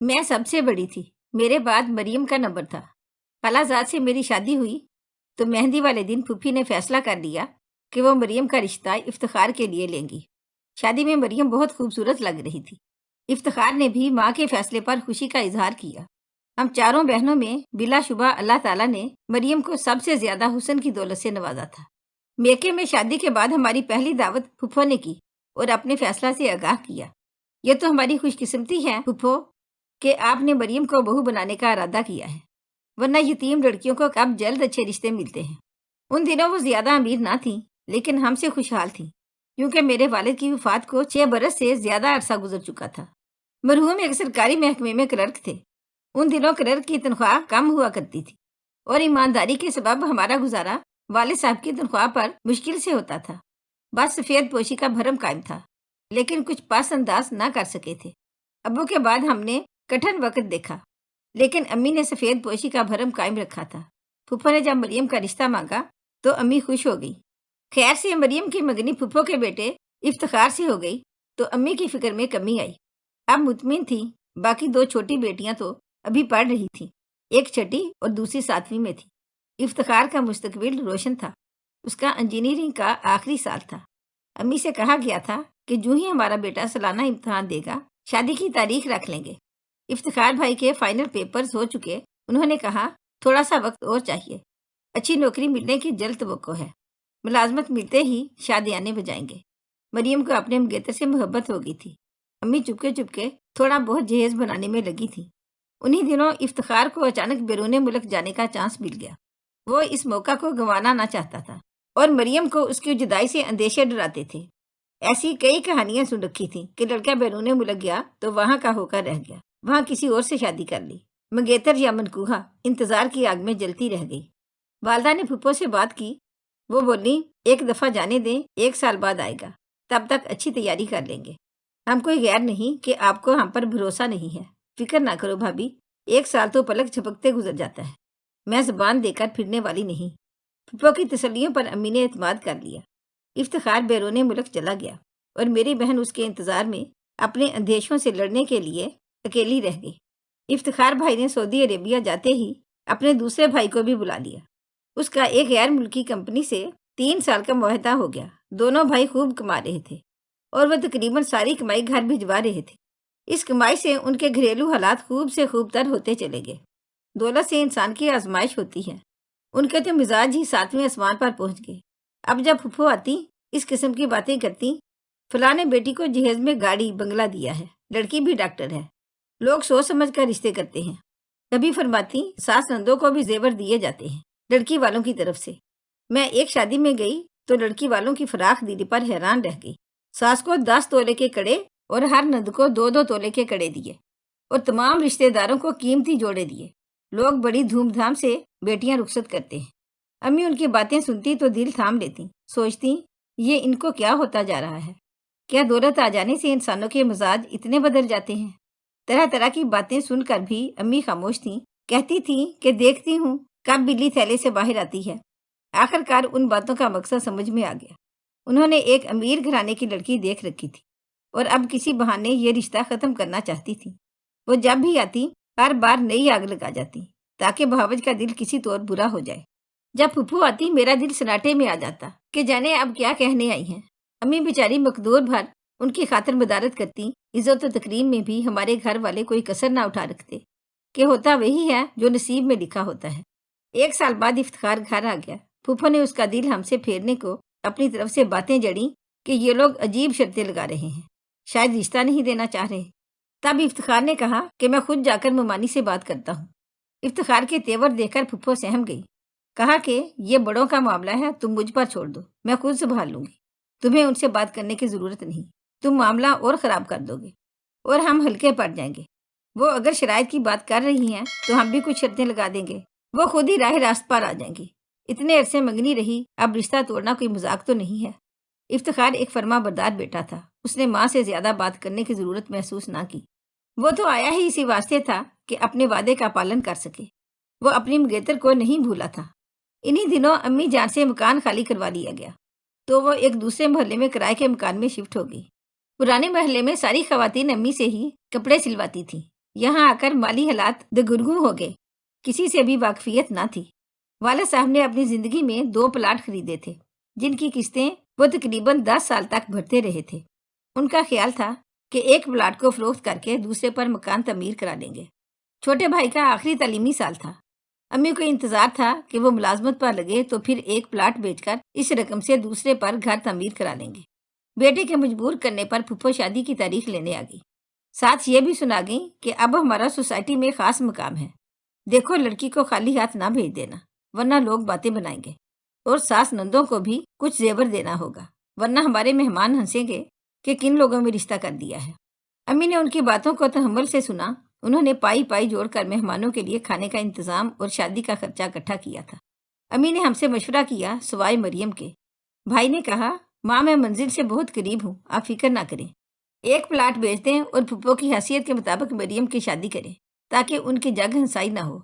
मैं सबसे बड़ी थी। मेरे बाद मरियम का नंबर था। खालाजाद से मेरी शादी हुई तो मेहंदी वाले दिन फूफी ने फैसला कर लिया कि वो मरियम का रिश्ता इफ्तिखार के लिए लेंगी। शादी में मरियम बहुत खूबसूरत लग रही थी। इफ्तिखार ने भी माँ के फैसले पर खुशी का इजहार किया। हम चारों बहनों में बिलाशुबा अल्लाह ताला ने मरियम को सबसे ज्यादा हुस्न की दौलत से नवाजा था। मेके में शादी के बाद हमारी पहली दावत फूफो ने की और अपने फैसला से आगाह किया। ये तो हमारी खुशकिस्मती है फूफो कि आपने मरियम को बहू बनाने का इरादा किया है, वरना यतीम लड़कियों को अब जल्द अच्छे रिश्ते मिलते हैं। उन दिनों वो ज्यादा अमीर ना थी, लेकिन हमसे खुशहाल थी, क्योंकि मेरे वालिद की वफात को 6 बरस से ज्यादा अरसा गुजर चुका था। मरहूम एक सरकारी महकमे में क्लर्क थे। उन दिनों क्लर्क की तनख्वाह कम हुआ करती थी और ईमानदारी के सबब हमारा गुजारा वालिद साहब की तनख्वाह पर मुश्किल से होता था। बस सफेद पोशी का भरम कायम था, लेकिन कुछ पास अंदाज ना कर सके थे। अब्बू के बाद हमने कठिन वक्त देखा, लेकिन अम्मी ने सफेद पोशी का भरम कायम रखा था। फूफो ने जब मरियम का रिश्ता मांगा तो अम्मी खुश हो गई। खैर से मरियम की मगनी फूफो के बेटे इफ्तिखार से हो गई तो अम्मी की फिक्र में कमी आई। अब मुतमिन थी। बाकी 2 छोटी बेटियां तो अभी पढ़ रही थी, एक छठी और दूसरी 7वीं में थी। इफ्तिखार का मुस्तकबिल रोशन था। उसका इंजीनियरिंग का आखिरी साल था। अम्मी से कहा गया था कि जो ही हमारा बेटा सालाना इम्तिहान देगा, शादी की तारीख रख लेंगे। इफ्तिखार भाई के फाइनल पेपर्स हो चुके। उन्होंने कहा थोड़ा सा वक्त और चाहिए, अच्छी नौकरी मिलने की जल्द तवक्को है, मुलाजमत मिलते ही शादियाने बजाएंगे। मरियम को अपने मंगेतर से मोहब्बत हो गई थी। अम्मी चुपके चुपके थोड़ा बहुत जहेज बनाने में लगी थी। उन्हीं दिनों इफ्तिखार को अचानक बैरून मुल्क जाने का चांस मिल गया। वो इस मौका को गंवाना ना चाहता था और मरियम को उसकी जुदाई से अंदेशे डराते थे। ऐसी कई कहानियां सुन रखी थी कि लड़का बैरून मुल्क गया तो वहां का होकर रह गया, वहां किसी और से शादी कर ली। मंगेतर या मनकूहा इंतजार की आग में जलती रह गई। वालदा ने फूफो से बात की। वो बोली, एक दफा जाने दें, 1 साल बाद आएगा, तब तक अच्छी तैयारी कर लेंगे। हम कोई गैर नहीं कि आपको हम पर भरोसा नहीं है। फिक्र ना करो भाभी, 1 साल तो पलक झपकते गुजर जाता है। मैं जुबान देकर फिरने वाली नहीं। फूफो की तसल्लियों पर अम्मी ने एतमाद कर लिया। इफ्तिखार बैरून मुल्क चला गया और मेरी बहन उसके इंतजार में अपने अंदेशों से लड़ने के लिए अकेली रह गई। इफ्तिखार भाई ने सऊदी अरेबिया जाते ही अपने दूसरे भाई को भी बुला लिया। उसका एक गैर मुल्की कंपनी से 3 साल का मुआहदा हो गया। दोनों भाई खूब कमा रहे थे और वह तकरीबन सारी कमाई घर भिजवा रहे थे। इस कमाई से उनके घरेलू हालात खूब से खूब तर होते चले गए। दौलत से इंसान की आजमाइश होती है। उनके तो मिजाज ही 7वें आसमान पर पहुंच गए। अब जब फूफो आती, इस किस्म की बातें करती, फलाने बेटी को जहेज में गाड़ी बंगला दिया है, लड़की भी डॉक्टर है, लोग सोच समझ कर रिश्ते करते हैं। कभी फरमाती सास नंदों को भी जेवर दिए जाते हैं लड़की वालों की तरफ से। मैं एक शादी में गई तो लड़की वालों की फराख दिली पर हैरान रह गई। सास को 10 तोले के कड़े और हर नंद को 2-2 तोले के कड़े दिए और तमाम रिश्तेदारों को कीमती जोड़े दिए। लोग बड़ी धूमधाम से बेटियां रुखसत करते हैं। अम्मी उनकी बातें सुनती तो दिल थाम लेती, सोचती ये इनको क्या होता जा रहा है। क्या दौलत आ जाने से इंसानों के मिजाज इतने बदल जाते हैं। तरह तरह की बातें सुनकर भी अम्मी खामोश थी। कहती थी कि देखती हूँ कब बिल्ली थैले से बाहर आती है। आखिरकार उन बातों का मकसद समझ में आ गया। उन्होंने एक अमीर घराने की लड़की देख रखी थी और अब किसी बहाने ये रिश्ता खत्म करना चाहती थी। वो जब भी आती हर बार नई आग लगा जाती ताकि भावज का दिल किसी तौर बुरा हो जाए। जब फूफू आती मेरा दिल सन्नाटे में आ जाता कि जाने अब क्या कहने आई हैं। अम्मी बेचारी मकदूर भर उनकी खातिर मदारत करती। इज्जत तकरीम में भी हमारे घर वाले कोई कसर ना उठा रखते कि होता वही है जो नसीब में लिखा होता है। 1 साल बाद इफ्तिखार घर आ गया। फूफो ने उसका दिल हमसे फेरने को अपनी तरफ से बातें जड़ी कि ये लोग अजीब शर्तें लगा रहे हैं, शायद रिश्ता नहीं देना चाह रहे। तब इफ्तिखार ने कहा कि मैं खुद जाकर ममानी से बात करता हूँ। इफ्तिखार के तेवर देखकर फूफो सहम गई। कहा कि ये बड़ों का मामला है, तुम मुझ पर छोड़ दो, मैं खुद संभाल लूंगी। तुम्हें उनसे बात करने की जरूरत नहीं, तुम मामला और खराब कर दोगे और हम हल्के पड़ जाएंगे। वो अगर शराइत की बात कर रही हैं तो हम भी कुछ शर्तें लगा देंगे, वो खुद ही राह रास्त पर आ जाएंगी। इतने अरसे मंगनी रही, अब रिश्ता तोड़ना कोई मजाक तो नहीं है। इफ्तिखार एक फर्मा बरदार बेटा था। उसने माँ से ज्यादा बात करने की जरूरत महसूस ना की। वो तो आया ही इसी वास्ते था कि अपने वादे का पालन कर सके। वो अपनी मंगेतर को नहीं भूला था। इन्हीं दिनों अम्मी जान से मकान खाली करवा लिया गया तो वो एक दूसरे मोहल्ले में किराए के मकान में शिफ्ट हो गई। पुराने मोहल्ले में सारी खवातीन अम्मी से ही कपड़े सिलवाती थी। यहाँ आकर माली हालात दगुरगू हो गए। किसी से भी वाकफियत ना थी। वालिद साहब ने अपनी जिंदगी में 2 प्लाट खरीदे थे, जिनकी किस्तें वो तकरीबन 10 साल तक भरते रहे थे। उनका ख्याल था कि एक प्लाट को फरोख्त करके दूसरे पर मकान तमीर करा लेंगे। छोटे भाई का आखिरी तालीमी साल था। अम्मी को इंतजार था कि वो मुलाजमत पर लगे तो फिर एक प्लाट बेचकर इस रकम से दूसरे पर घर तमीर करा लेंगे। बेटे के मजबूर करने पर फुफ्फो शादी की तारीख लेने आ गई। साथ ये भी सुना गई कि अब हमारा सोसाइटी में खास मकाम है। देखो, लड़की को खाली हाथ ना भेज देना, वरना लोग बातें बनाएंगे। और सास नंदों को भी कुछ जेवर देना होगा, वरना हमारे मेहमान हंसेंगे कि किन लोगों में रिश्ता कर दिया है। अम्मी ने उनकी बातों को तहम्मुल से सुना। उन्होंने पाई पाई जोड़कर मेहमानों के लिए खाने का इंतजाम और शादी का खर्चा इकट्ठा किया था। अम्मी ने हमसे मशवरा किया, सवाए मरियम के। भाई ने कहा, माँ मैं मंजिल से बहुत करीब हूँ, आप फिक्र ना करें। एक प्लाट बेच दें और फुप्पो की हैसियत के मुताबिक मरियम की शादी करें, ताकि उनकी जग हंसाई ना हो।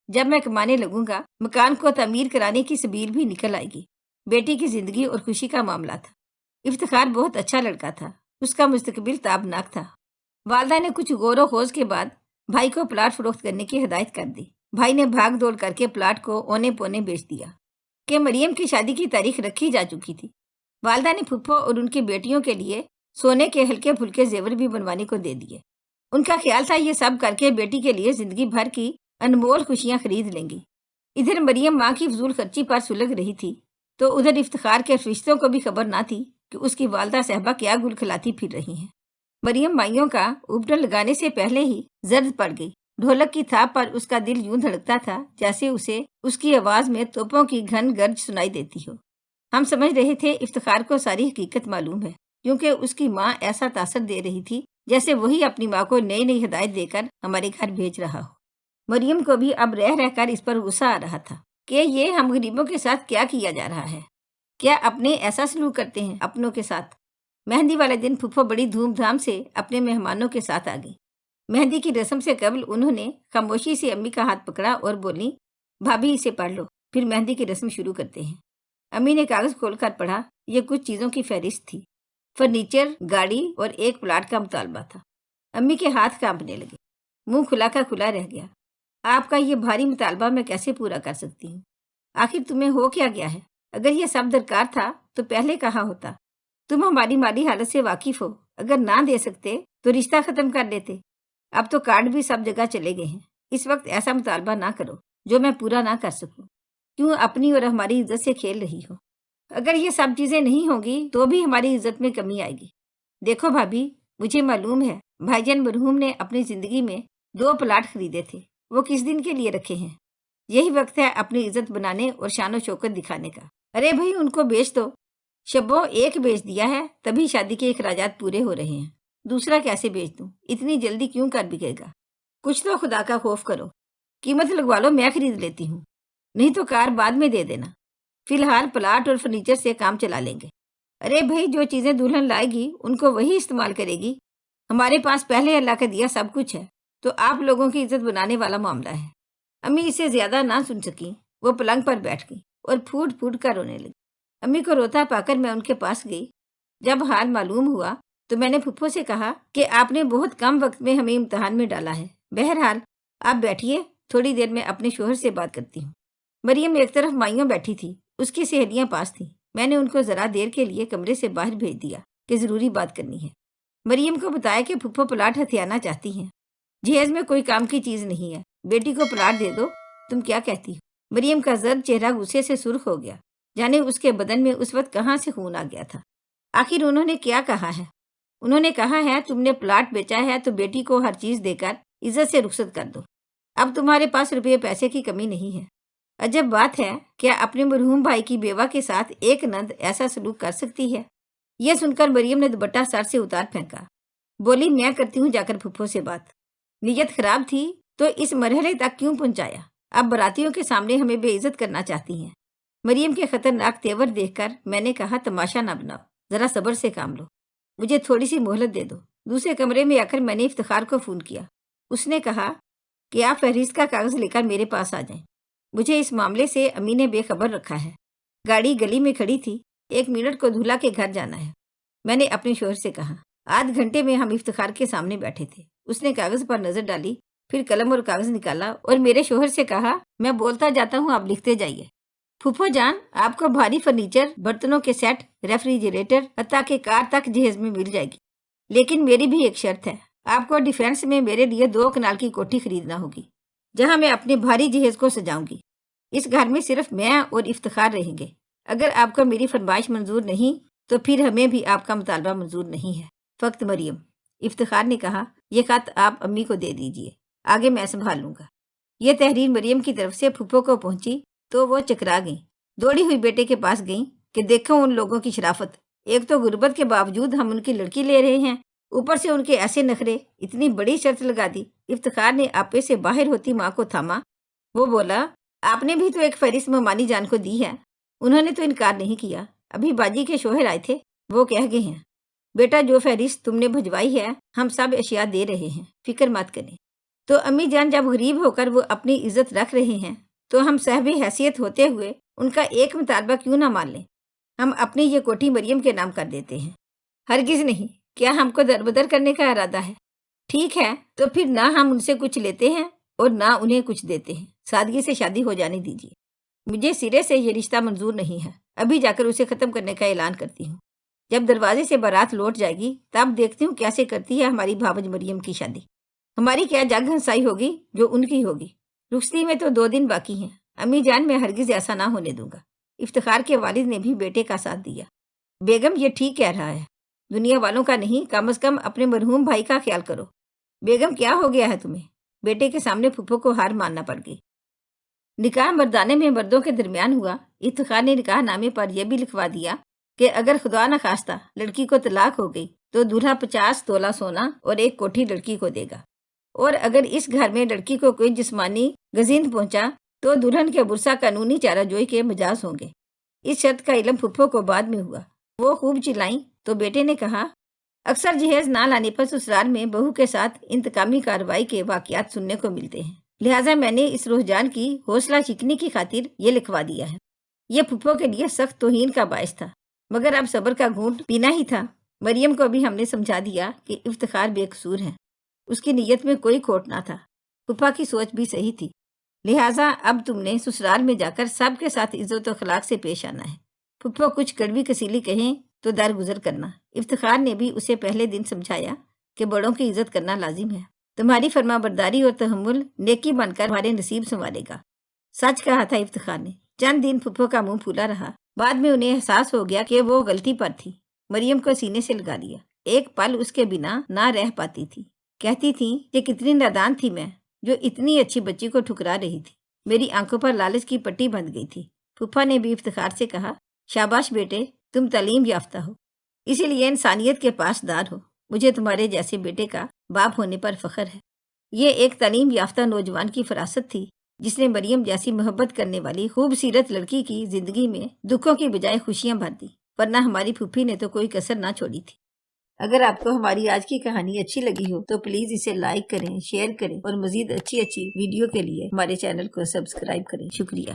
जब मैं कमाने लगूंगा, मकान को तमीर कराने की सबील भी निकल आएगी। बेटी की जिंदगी और खुशी का मामला था। इफ्तिखार बहुत अच्छा लड़का था, उसका मुस्तकबिल ताबनाक था। वालदा ने कुछ गौर खोज के बाद भाई को प्लाट फरोख्त करने की हिदायत कर दी। भाई ने भाग दौड़ करके प्लाट को औने पौने बेच दिया कि मरियम की शादी की तारीख रखी जा चुकी थी। वालदा ने फुफ्फो और उनकी बेटियों के लिए सोने के हल्के फुल्के जेवर भी बनवाने को दे दिए। उनका ख्याल था ये सब करके बेटी के लिए जिंदगी भर की अनमोल खुशियां खरीद लेंगी। इधर मरियम माँ की फजूल खर्ची पर सुलग रही थी, तो उधर इफ्तिखार के रिश्तों को भी खबर ना थी कि उसकी वालदा साहबा क्या गुल खिलाती फिर रही हैं। मरियम माइयों का उपटन लगाने से पहले ही जर्द पड़ गई। ढोलक की थाप पर उसका दिल यूं धड़कता था जैसे उसे उसकी आवाज में तोपों की घन गर्ज सुनाई देती हो। हम समझ रहे थे इफ्तिखार को सारी हकीकत मालूम है, क्योंकि उसकी माँ ऐसा तासर दे रही थी जैसे वही अपनी माँ को नई नई हिदायत देकर हमारे घर भेज रहा हो। मरियम को भी अब रह रहकर इस पर गुस्सा आ रहा था कि ये हम गरीबों के साथ क्या किया जा रहा है। क्या अपने ऐसा सलूक करते हैं अपनों के साथ। मेहंदी वाले दिन फुफ्फो बड़ी धूमधाम से अपने मेहमानों के साथ आ गई। मेहंदी की रस्म से कबल उन्होंने खामोशी से अम्मी का हाथ पकड़ा और बोली, भाभी इसे पढ़ लो, फिर मेहंदी की रस्म शुरू करते हैं। अम्मी ने कागज खोलकर पढ़ा। ये कुछ चीजों की फहरिस्त थी। फर्नीचर, गाड़ी और एक प्लाट का मुतालबा था। अम्मी के हाथ कांपने लगे, मुंह खुला का खुला रह गया। आपका ये भारी मुतालबा मैं कैसे पूरा कर सकती हूँ? आखिर तुम्हें हो क्या गया है? अगर ये सब दरकार था तो पहले कहा होता। तुम हमारी माली हालत से वाकिफ हो। अगर ना दे सकते तो रिश्ता खत्म कर देते। अब तो कार्ड भी सब जगह चले गए हैं। इस वक्त ऐसा मुतालबा ना करो जो मैं पूरा ना कर सकूं। क्यों अपनी और हमारी इज्जत से खेल रही हो? अगर ये सब चीजें नहीं होंगी तो भी हमारी इज्जत में कमी आएगी। देखो भाभी, मुझे मालूम है भाईजान मरहूम ने अपनी जिंदगी में 2 प्लाट खरीदे थे। वो किस दिन के लिए रखे हैं? यही वक्त है अपनी इज्जत बनाने और शानो शौकत दिखाने का। अरे भाई, उनको बेच दो। शब्बो एक बेच दिया है, तभी शादी के अखराजात पूरे हो रहे हैं। दूसरा कैसे बेच दूं? इतनी जल्दी क्यों कर बिकेगा? कुछ तो खुदा का खौफ करो। कीमत लगवा लो, मैं खरीद लेती हूँ। नहीं तो कार बाद में दे देना। फिलहाल प्लाट और फर्नीचर से काम चला लेंगे। अरे भाई, जो चीजें दुल्हन लाएगी उनको वही इस्तेमाल करेगी। हमारे पास पहले अल्लाह का दिया सब कुछ है, तो आप लोगों की इज्जत बनाने वाला मामला है। अम्मी इसे ज्यादा ना सुन सकी। वो पलंग पर बैठ गई और फूट फूट कर रोने लगी। अम्मी को रोता पाकर मैं उनके पास गई। जब हाल मालूम हुआ तो मैंने फुफ्फो से कहा कि आपने बहुत कम वक्त में हमें इम्तिहान में डाला है। बहरहाल आप बैठिए, थोड़ी देर में अपने शोहर से बात करती हूँ। मरियम एक तरफ माइयों बैठी थी, उसकी सहेलियां पास थीं। मैंने उनको जरा देर के लिए कमरे से बाहर भेज दिया कि जरूरी बात करनी है। मरियम को बताया कि फुफ्फो प्लाट हथियाना चाहती हैं। जहेज में कोई काम की चीज नहीं है, बेटी को प्लाट दे दो। तुम क्या कहती हो? मरियम का जर्द चेहरा गुस्से से सुर्ख हो गया, जाने उसके बदन में उस वक्त कहाँ से खून आ गया था। आखिर उन्होंने क्या कहा है? उन्होंने कहा है तुमने प्लाट बेचा है तो बेटी को हर चीज देकर इज्जत से रुखसत कर दो। अब तुम्हारे पास रुपये पैसे की कमी नहीं है। अजब बात है, क्या अपने मरहूम भाई की बेवा के साथ एक नंद ऐसा सलूक कर सकती है? यह सुनकर मरियम ने दुपट्टा सर से उतार फेंका। बोली, मैं करती हूँ जाकर फुफ्फो से बात। नीयत खराब थी तो इस मरहले तक क्यों पहुंचाया? अब बारातियों के सामने हमें बेइज्जत करना चाहती हैं। मरियम के खतरनाक तेवर देखकर मैंने कहा, तमाशा ना बनाओ, जरा सब्र से काम लो। मुझे थोड़ी सी मोहलत दे दो। दूसरे कमरे में आकर मैंने इफ्तिखार को फोन किया। उसने कहा कि आप फहरिस्त का कागज लेकर मेरे पास आ जाएं। मुझे इस मामले से अम्मी ने बेखबर रखा है। गाड़ी गली में खड़ी थी, 1 मिनट को दूल्हा के घर जाना है। मैंने अपने शोहर से कहा। आध घंटे में हम इफ्तिखार के सामने बैठे थे। اس نے کاغذ پر نظر ڈالی، پھر قلم اور کاغذ نکالا اور میرے شوہر سے کہا، میں بولتا جاتا ہوں، آپ لکھتے جائیے۔ پھوپھو جان، آپ کو بھاری فرنیچر، برتنوں کے سیٹ، ریفریجریٹر، حتیٰ کہ کار تک جہیز میں مل جائے گی، لیکن میری بھی ایک شرط ہے، آپ کو ڈیفینس میں میرے لیے 2 کنال کی کوٹھی خریدنا ہوگی، جہاں میں اپنے بھاری جہیز کو سجاؤں گی۔ اس گھر میں صرف میں اور افتخار رہیں گے۔ اگر آپ کو میری فرمائش منظور نہیں تو پھر ہمیں بھی آپ کا مطالبہ منظور نہیں ہے۔ فقط مریم۔ افتخار نے کہا، یہ خط آپ امی کو دے دیجئے، آگے میں سنبھال لوں گا۔ یہ تحریر مریم کی طرف سے پھوپھو کو پہنچی تو وہ چکرا گئیں، دوڑی ہوئی بیٹے کے پاس گئیں کہ دیکھو ان لوگوں کی شرافت، ایک تو غربت کے باوجود ہم ان کی لڑکی لے رہے ہیں، اوپر سے ان کے ایسے نخرے، اتنی بڑی شرط لگا دی۔ افتخار نے آپے سے باہر ہوتی ماں کو تھاما، وہ بولا، آپ نے بھی تو ایک فہرست ممانی جان کو دی ہے۔ انہوں نے تو انکار نہیں کیا، ابھی باجی کے شوہر آئے تھے، وہ کہہ گئے ہیں، بیٹا جو فہرست تم نے بھجوائی ہے ہم سب اشیاء دے رہے ہیں، فکر مت کریں۔ تو امی جان جب غریب ہو کر وہ اپنی عزت رکھ رہے ہیں تو ہم صاحب حیثیت ہوتے ہوئے ان کا ایک مطالبہ کیوں نہ مان لیں؟ ہم اپنی یہ کوٹھی مریم کے نام کر دیتے ہیں۔ ہرگز نہیں، کیا ہم کو دربدر کرنے کا ارادہ ہے؟ ٹھیک ہے، تو پھر نہ ہم ان سے کچھ لیتے ہیں اور نہ انہیں کچھ دیتے ہیں، سادگی سے شادی ہو جانے دیجیے۔ مجھے سرے سے یہ رشتہ منظور نہیں ہے، ابھی جا کر اسے ختم کرنے کا اعلان کرتی ہوں۔ جب دروازے سے بارات لوٹ جائے گی تب دیکھتی ہوں کیسے کرتی ہے ہماری بھاوج مریم کی شادی۔ ہماری کیا جگ ہنسائی ہوگی جو ان کی ہوگی۔ رخصتی میں تو 2 دن باقی ہیں، امی جان میں ہرگز ایسا نہ ہونے دوں گا۔ افتخار کے والد نے بھی بیٹے کا ساتھ دیا۔ بیگم یہ ٹھیک کہہ رہا ہے، دنیا والوں کا نہیں، کم از کم اپنے مرحوم بھائی کا خیال کرو۔ بیگم کیا ہو گیا ہے تمہیں؟ بیٹے کے سامنے پھپھو کو ہار ماننا پڑ گئی۔ نکاح مردانے میں مردوں کے درمیان ہوا۔ افتخار نے نکاح نامے پر یہ بھی لکھوا دیا کہ اگر خدا نخواستہ لڑکی کو طلاق ہو گئی تو دولہا 50 تولہ سونا اور ایک کوٹھی لڑکی کو دے گا، اور اگر اس گھر میں لڑکی کو کوئی جسمانی گزند پہنچا تو دلہن کے برسا قانونی چارہ جوئی کے مجاز ہوں گے۔ اس شرط کا علم پھپھو کو بعد میں ہوا، وہ خوب چلائیں تو بیٹے نے کہا، اکثر جہیز نہ لانے پر سسرال میں بہو کے ساتھ انتقامی کارروائی کے واقعات سننے کو ملتے ہیں، لہٰذا میں نے اس رجحان کی حوصلہ چکنی کی خاطر یہ لکھوا دیا ہے۔ یہ پھپھو کے لیے سخت توہین کا باعث تھا، مگر اب صبر کا گھونٹ پینا ہی تھا۔ مریم کو بھی ہم نے سمجھا دیا کہ افتخار بے قصور ہے، اس کی نیت میں کوئی کھوٹ نہ تھا، پھپھا کی سوچ بھی صحیح تھی، لہٰذا اب تم نے سسرال میں جا کر سب کے ساتھ عزت و اخلاق سے پیش آنا ہے۔ پھپھو کچھ کڑوی کسیلی کہیں تو درگزر کرنا۔ افتخار نے بھی اسے پہلے دن سمجھایا کہ بڑوں کی عزت کرنا لازم ہے، تمہاری فرما برداری اور تحمل نیکی بن کر ہمارے نصیب سنوارے گا۔ سچ کہا تھا افتخار نے۔ چند دن پھپھو کا منہ پھولا رہا، بعد میں انہیں احساس ہو گیا کہ وہ غلطی پر تھی۔ مریم کو سینے سے لگا لیا، ایک پل اس کے بنا نہ رہ پاتی تھی، کہتی تھی کہ کتنی نادان تھی میں جو اتنی اچھی بچی کو ٹھکرا رہی تھی، میری آنکھوں پر لالچ کی پٹی بندھ گئی تھی۔ پھپھا نے بھی افتخار سے کہا، شاباش بیٹے، تم تعلیم یافتہ ہو، اسی لیے انسانیت کے پاسدار ہو، مجھے تمہارے جیسے بیٹے کا باپ ہونے پر فخر ہے۔ یہ ایک تعلیم یافتہ نوجوان کی فراست تھی جس نے مریم جیسی محبت کرنے والی خوبصورت لڑکی کی زندگی میں دکھوں کی بجائے خوشیاں بھر دی، ورنہ ہماری پھوپھی نے تو کوئی کسر نہ چھوڑی تھی۔ اگر آپ کو ہماری آج کی کہانی اچھی لگی ہو تو پلیز اسے لائک کریں، شیئر کریں اور مزید اچھی ویڈیو کے لیے ہمارے چینل کو سبسکرائب کریں۔ شکریہ۔